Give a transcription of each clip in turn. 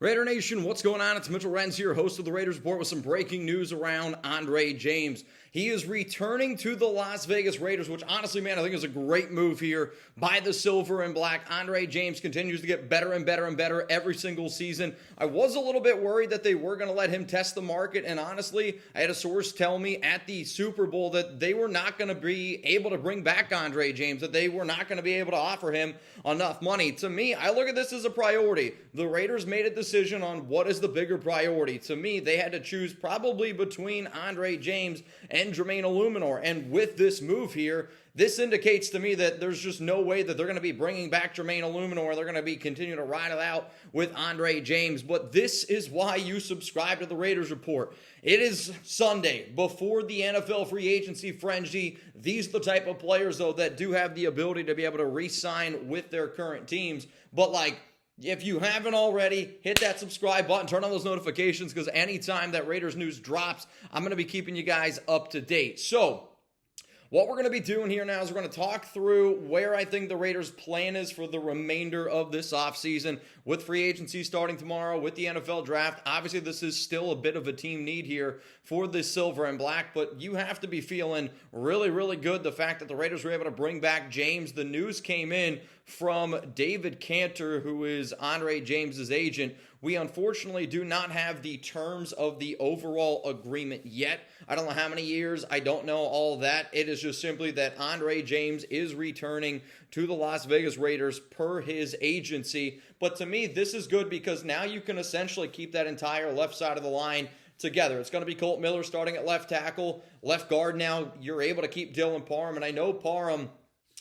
Raider Nation, what's going on? It's Mitchell Renz here, host of the Raiders Report, with some breaking news around Andre James. He is returning to the Las Vegas Raiders, which honestly, man, I think is a great move here by the Silver and Black. Andre James continues to get better and better and better every single season. I was a little bit worried that they were going to let him test the market, and honestly, I had a source tell me at the Super Bowl that they were not going to be able to bring back Andre James, that they were not going to be able to offer him enough money. To me, I look at this as a priority. The Raiders made a decision on what is the bigger priority. To me, they had to choose probably between Andre James and Jermaine Eluemunor. And with this move here, this indicates to me that there's just no way that they're going to be bringing back Jermaine Eluemunor. They're going to be continuing to ride it out with Andre James. But this is why you subscribe to the Raiders Report. It is Sunday before the NFL free agency frenzy. These are the type of players, though, that do have the ability to be able to re-sign with their current teams. But if you haven't already, hit that subscribe button, turn on those notifications, because anytime that Raiders news drops, I'm going to be keeping you guys up to date. So, what we're going to be doing here now is we're going to talk through where I think the Raiders' plan is for the remainder of this offseason, with free agency starting tomorrow, with the NFL draft. Obviously, this is still a bit of a team need here for the Silver and Black, but you have to be feeling really, really good the fact that the Raiders were able to bring back James. The news came in from David Cantor, who is Andre James's agent. We unfortunately do not have the terms of the overall agreement yet. I don't know how many years. I don't know all that. It is just simply that Andre James is returning to the Las Vegas Raiders per his agency. But to me, this is good because now you can essentially keep that entire left side of the line together. It's going to be Colt Miller starting at left tackle. Left guard now, you're able to keep Dylan Parham. And I know Parham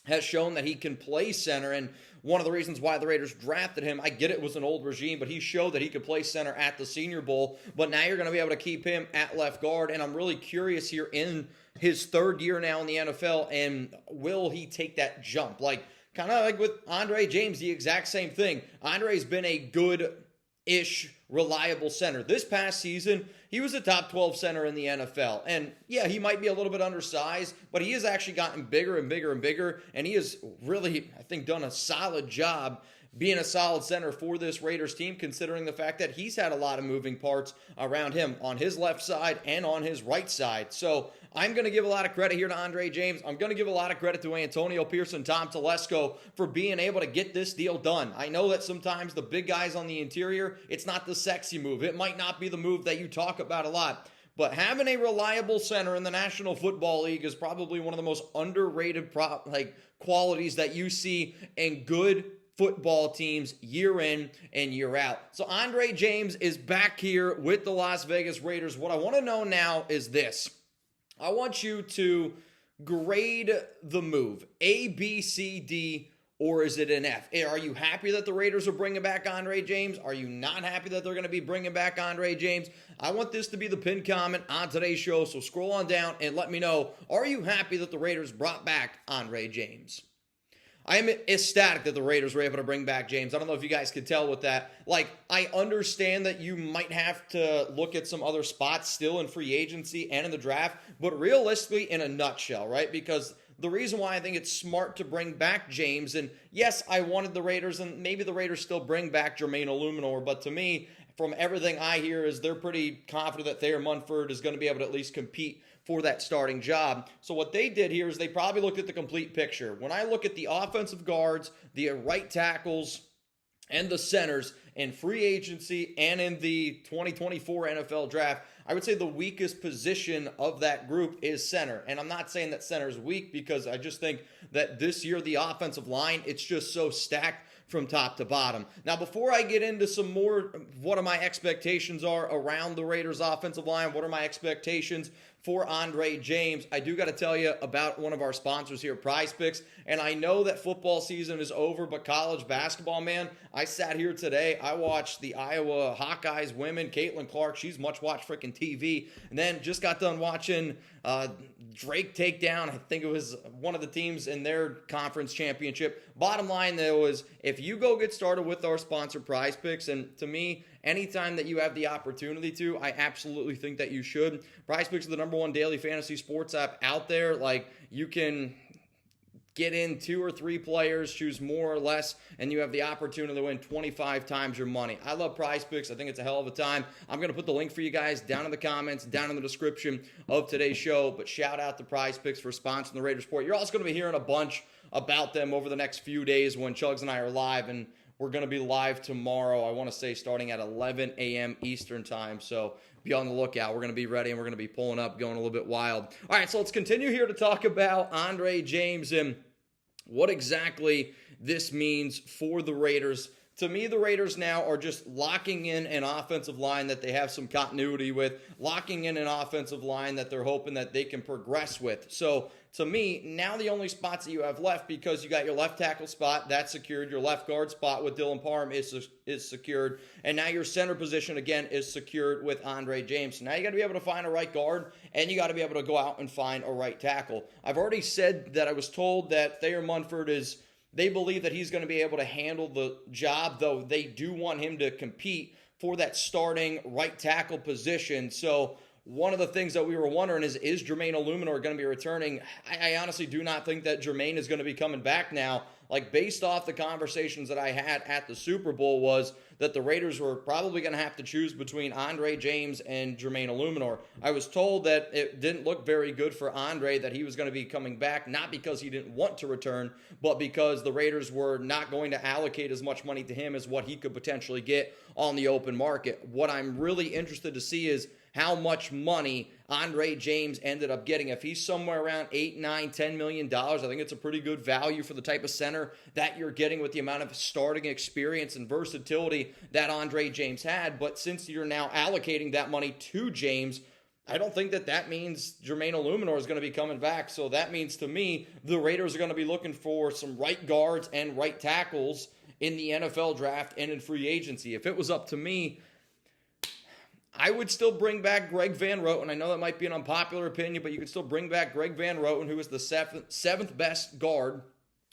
has shown that he can play center, and one of the reasons why the Raiders drafted him, I get it was an old regime, but he showed that he could play center at the Senior Bowl. But now you're going to be able to keep him at left guard, and I'm really curious here in his third year now in the NFL, and will he take that jump? Kind of like with Andre James, the exact same thing. Andre's been a good-ish, reliable center. This past season, he was a top 12 center in the NFL. And yeah, he might be a little bit undersized, but he has actually gotten bigger and bigger and bigger. And he has really, I think, done a solid job being a solid center for this Raiders team, considering the fact that he's had a lot of moving parts around him on his left side and on his right side. So I'm going to give a lot of credit here to Andre James. I'm going to give a lot of credit to Antonio Pierce and Tom Telesco for being able to get this deal done. I know that sometimes the big guys on the interior, it's not the sexy move. It might not be the move that you talk about a lot. But having a reliable center in the National Football League is probably one of the most underrated qualities that you see in good football teams year in and year out. So Andre James is back here with the Las Vegas Raiders. What I want to know now is this. I want you to grade the move. A, B, C, D, or is it an F? Are you happy that the Raiders are bringing back Andre James? Are you not happy that they're going to be bringing back Andre James? I want this to be the pinned comment on today's show, so scroll on down and let me know, are you happy that the Raiders brought back Andre James? I am ecstatic that the Raiders were able to bring back James. I don't know if you guys could tell with that. I understand that you might have to look at some other spots still in free agency and in the draft, but realistically, in a nutshell, right? Because the reason why I think it's smart to bring back James, and yes, I wanted the Raiders, and maybe the Raiders still bring back Jermaine Eluemunor, but to me, from everything I hear, is they're pretty confident that Thayer Munford is going to be able to at least compete for that starting job. So what they did here is they probably looked at the complete picture. When I look at the offensive guards, the right tackles, and the centers in free agency and in the 2024 NFL draft, I would say the weakest position of that group is center. And I'm not saying that center is weak, because I just think that this year the offensive line, it's just so stacked from top to bottom. Now, before I get into some more, what are my expectations are around the Raiders offensive line, what are my expectations for Andre James, I do got to tell you about one of our sponsors here, Prize Picks. And I know that football season is over, but college basketball, man, I sat here today, I watched the Iowa Hawkeyes women, Caitlin Clark, she's much-watched freaking TV, and then just got done watching Drake take down, I think it was one of the teams in their conference championship. Bottom line, though, is if you go get started with our sponsor, Prize Picks, and to me, anytime that you have the opportunity to, I absolutely think that you should. Prize Picks is the #1 daily fantasy sports app out there. You can get in 2 or 3 players, choose more or less, and you have the opportunity to win 25 times your money. I love Prize Picks. I think it's a hell of a time. I'm going to put the link for you guys down in the comments, down in the description of today's show. But shout out to Prize Picks for sponsoring the Raiders Report. You're also going to be hearing a bunch about them over the next few days when Chuggs and I are live, and we're going to be live tomorrow, I want to say starting at 11 a.m. Eastern time, so be on the lookout. We're going to be ready, and we're going to be pulling up, going a little bit wild. All right, so let's continue here to talk about Andre James and what exactly this means for the Raiders. To me, the Raiders now are just locking in an offensive line that they have some continuity with, locking in an offensive line that they're hoping that they can progress with. So, to me, now the only spots that you have left, because you got your left tackle spot, that's secured, your left guard spot with Dylan Parham is secured, and now your center position, again, is secured with Andre James. So now you got to be able to find a right guard, and you got to be able to go out and find a right tackle. I've already said that I was told that Thayer Munford they believe that he's going to be able to handle the job, though they do want him to compete for that starting right tackle position. So one of the things that we were wondering is Jermaine Eluemunor going to be returning? I honestly do not think that Jermaine is going to be coming back now. Like, based off the conversations that I had at the Super Bowl, was that the Raiders were probably going to have to choose between Andre James and Jermaine Eluemunor. I was told that it didn't look very good for Andre, that he was going to be coming back, not because he didn't want to return, but because the Raiders were not going to allocate as much money to him as what he could potentially get on the open market. What I'm really interested to see is how much money Andre James ended up getting. If he's somewhere around $8, $9, $10 million, I think it's a pretty good value for the type of center that you're getting with the amount of starting experience and versatility that Andre James had. But since you're now allocating that money to James, I don't think that means Jermaine Eluemunor is going to be coming back. So that means, to me, the Raiders are going to be looking for some right guards and right tackles in the NFL draft and in free agency. If it was up to me, I would still bring back Greg Van Roten. I know that might be an unpopular opinion, but you could still bring back Greg Van Roten, who is the seventh best guard,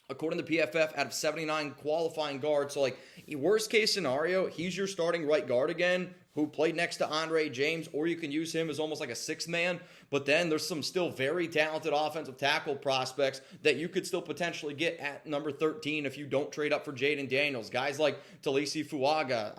according to PFF, out of 79 qualifying guards. So, like, worst case scenario, he's your starting right guard again, who played next to Andre James, or you can use him as almost like a sixth man. But then there's some still very talented offensive tackle prospects that you could still potentially get at number 13 if you don't trade up for Jaden Daniels. Guys like Talisi Fuaga.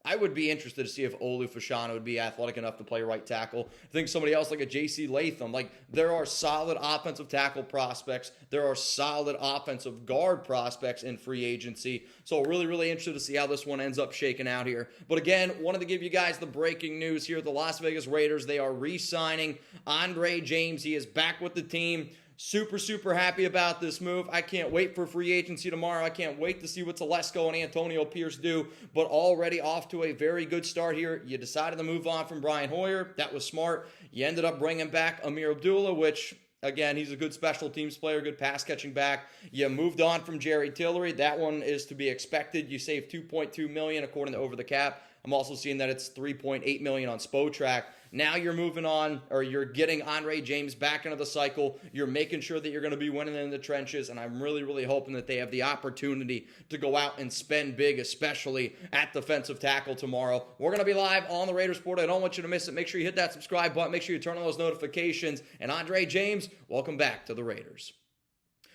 I would be interested to see if Olu Fashanu would be athletic enough to play right tackle. I think somebody else like a J.C. Latham. Like, there are solid offensive tackle prospects. There are solid offensive guard prospects in free agency. So really, really interested to see how this one ends up shaking out here. But again, wanted to give you guys the breaking news here. The Las Vegas Raiders, they are re-signing Andre James. He is back with the team. Super, super happy about this move. I can't wait for free agency tomorrow. I can't wait to see what Telesco and Antonio Pierce do, but already off to a very good start here. You decided to move on from Brian Hoyer. That was smart. You ended up bringing back Amir Abdullah, which, again, he's a good special teams player, good pass-catching back. You moved on from Jerry Tillery. That one is to be expected. You saved $2.2 million according to Over the Cap. I'm also seeing that it's $3.8 million on Spotrac. Now you're moving on, or you're getting Andre James back into the cycle. You're making sure that you're going to be winning in the trenches, and I'm really, really hoping that they have the opportunity to go out and spend big, especially at defensive tackle tomorrow. We're going to be live on the Raiders Report. I don't want you to miss it. Make sure you hit that subscribe button. Make sure you turn on those notifications. And Andre James, welcome back to the Raiders.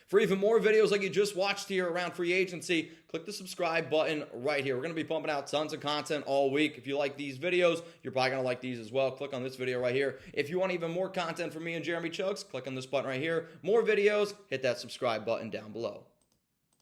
For even more videos like you just watched here around free agency, click the subscribe button right here. We're going to be pumping out tons of content all week. If you like these videos, you're probably going to like these as well. Click on this video right here. If you want even more content from me and Jeremy Chuggs, click on this button right here. More videos, hit that subscribe button down below.